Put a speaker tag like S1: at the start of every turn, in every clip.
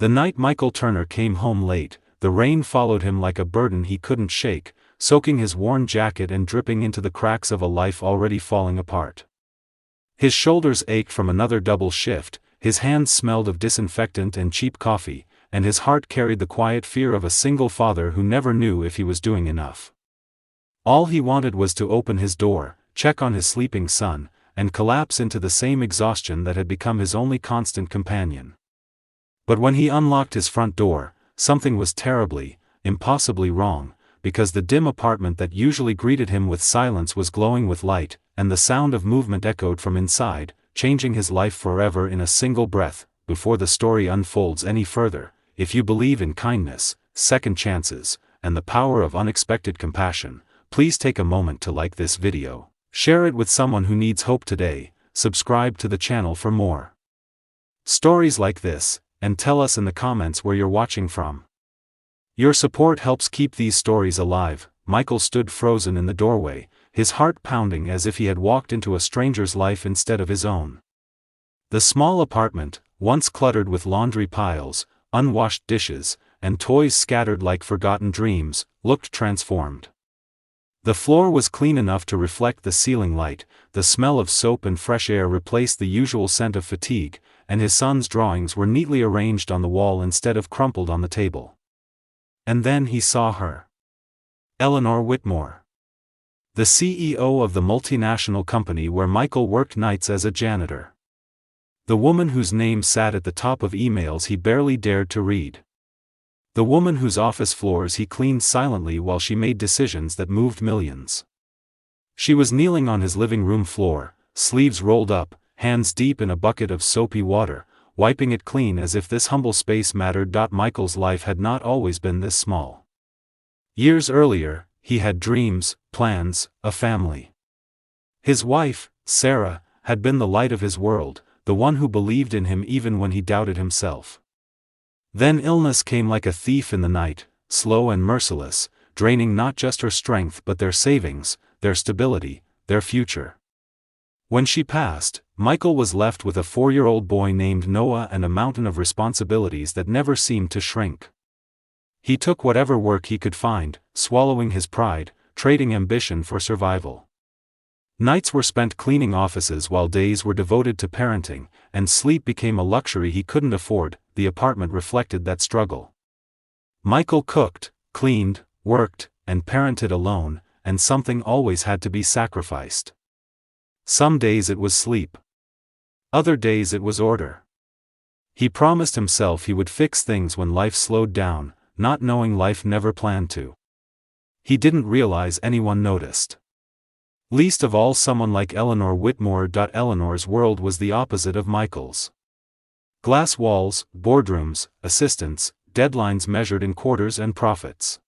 S1: The night Michael Turner came home late, the rain followed him like a burden he couldn't shake, soaking his worn jacket and dripping into the cracks of a life already falling apart. His shoulders ached from another double shift, his hands smelled of disinfectant and cheap coffee, and his heart carried the quiet fear of a single father who never knew if he was doing enough. All he wanted was to open his door, check on his sleeping son, and collapse into the same exhaustion that had become his only constant companion. But when he unlocked his front door, something was terribly, impossibly wrong, because the dim apartment that usually greeted him with silence was glowing with light, and the sound of movement echoed from inside, changing his life forever in a single breath. Before the story unfolds any further, if you believe in kindness, second chances, and the power of unexpected compassion, please take a moment to like this video, share it with someone who needs hope today, subscribe to the channel for more stories like this, and tell us in the comments where you're watching from. Your support helps keep these stories alive. Michael stood frozen in the doorway, his heart pounding as if he had walked into a stranger's life instead of his own. The small apartment, once cluttered with laundry piles, unwashed dishes, and toys scattered like forgotten dreams, looked transformed. The floor was clean enough to reflect the ceiling light, the smell of soap and fresh air replaced the usual scent of fatigue, and his son's drawings were neatly arranged on the wall instead of crumpled on the table. And then he saw her. Eleanor Whitmore. The CEO of the multinational company where Michael worked nights as a janitor. The woman whose name sat at the top of emails he barely dared to read. The woman whose office floors he cleaned silently while she made decisions that moved millions. She was kneeling on his living room floor, sleeves rolled up, hands deep in a bucket of soapy water, wiping it clean as if this humble space mattered. Michael's life had not always been this small. Years earlier, he had dreams, plans, a family. His wife, Sarah, had been the light of his world, the one who believed in him even when he doubted himself. Then illness came like a thief in the night, slow and merciless, draining not just her strength but their savings, their stability, their future. When she passed, Michael was left with a 4-year-old boy named Noah and a mountain of responsibilities that never seemed to shrink. He took whatever work he could find, swallowing his pride, trading ambition for survival. Nights were spent cleaning offices while days were devoted to parenting, and sleep became a luxury he couldn't afford. The apartment reflected that struggle. Michael cooked, cleaned, worked, and parented alone, and something always had to be sacrificed. Some days it was sleep. Other days it was order. He promised himself he would fix things when life slowed down, not knowing life never planned to. He didn't realize anyone noticed. Least of all someone like Eleanor Whitmore. Eleanor's world was the opposite of Michael's. Glass walls, boardrooms, assistants, deadlines measured in quarters and profits.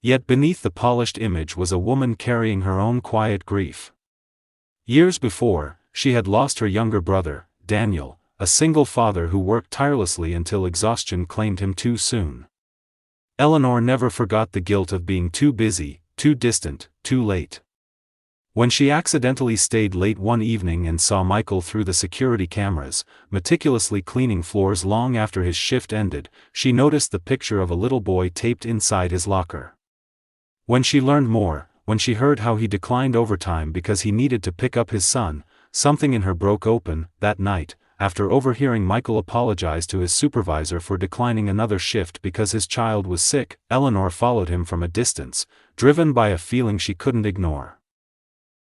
S1: Yet beneath the polished image was a woman carrying her own quiet grief. Years before, she had lost her younger brother, Daniel, a single father who worked tirelessly until exhaustion claimed him too soon. Eleanor never forgot the guilt of being too busy, too distant, too late. When she accidentally stayed late one evening and saw Michael through the security cameras, meticulously cleaning floors long after his shift ended, she noticed the picture of a little boy taped inside his locker. When she learned more, when she heard how he declined overtime because he needed to pick up his son, something in her broke open. That night, after overhearing Michael apologize to his supervisor for declining another shift because his child was sick, Eleanor followed him from a distance, driven by a feeling she couldn't ignore.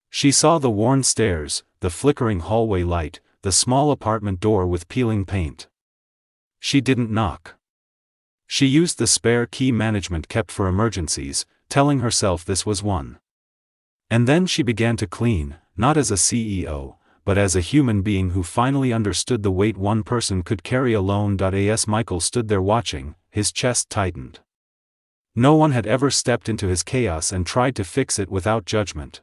S1: She saw the worn stairs, the flickering hallway light, the small apartment door with peeling paint. She didn't knock. She used the spare key management kept for emergencies, telling herself this was one. And then she began to clean, not as a CEO, but as a human being who finally understood the weight one person could carry alone. As Michael stood there watching, his chest tightened. No one had ever stepped into his chaos and tried to fix it without judgment.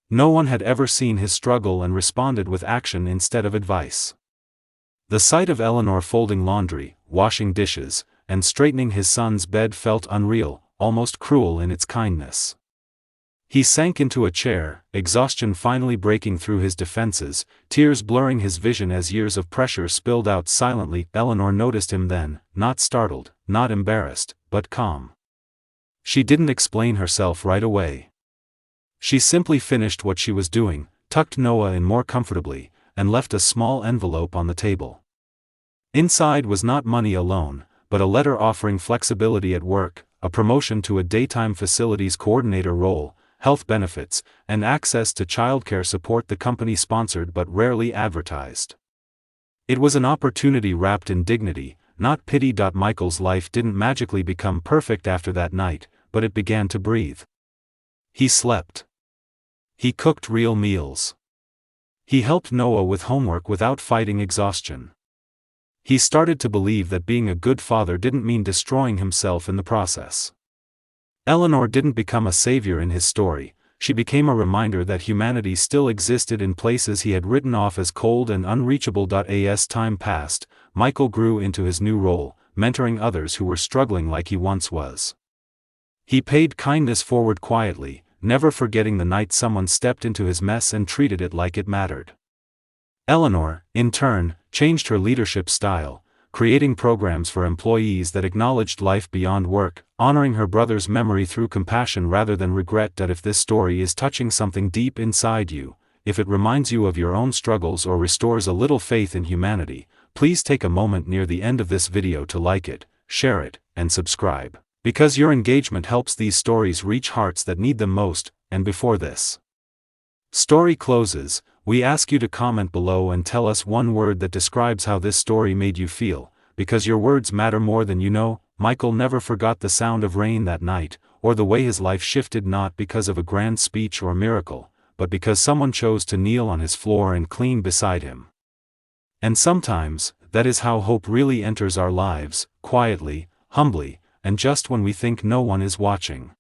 S1: No one had ever seen his struggle and responded with action instead of advice. The sight of Eleanor folding laundry, washing dishes, and straightening his son's bed felt unreal, almost cruel in its kindness. He sank into a chair, exhaustion finally breaking through his defenses, tears blurring his vision as years of pressure spilled out silently. Eleanor noticed him then, not startled, not embarrassed, but calm. She didn't explain herself right away. She simply finished what she was doing, tucked Noah in more comfortably, and left a small envelope on the table. Inside was not money alone, but a letter offering flexibility at work, a promotion to a daytime facilities coordinator role, health benefits, and access to childcare support the company sponsored but rarely advertised. It was an opportunity wrapped in dignity, not pity. Michael's life didn't magically become perfect after that night, but it began to breathe. He slept. He cooked real meals. He helped Noah with homework without fighting exhaustion. He started to believe that being a good father didn't mean destroying himself in the process. Eleanor didn't become a savior in his story, she became a reminder that humanity still existed in places he had written off as cold and unreachable. As time passed, Michael grew into his new role, mentoring others who were struggling like he once was. He paid kindness forward quietly, never forgetting the night someone stepped into his mess and treated it like it mattered. Eleanor, in turn, changed her leadership style, creating programs for employees that acknowledged life beyond work, honoring her brother's memory through compassion rather than regret. If this story is touching something deep inside you, if it reminds you of your own struggles or restores a little faith in humanity, please take a moment near the end of this video to like it, share it, and subscribe, because your engagement helps these stories reach hearts that need them most. And before this story closes, we ask you to comment below and tell us one word that describes how this story made you feel, because your words matter more than you know. Michael never forgot the sound of rain that night, or the way his life shifted, not because of a grand speech or miracle, but because someone chose to kneel on his floor and clean beside him. And sometimes, that is how hope really enters our lives, quietly, humbly, and just when we think no one is watching.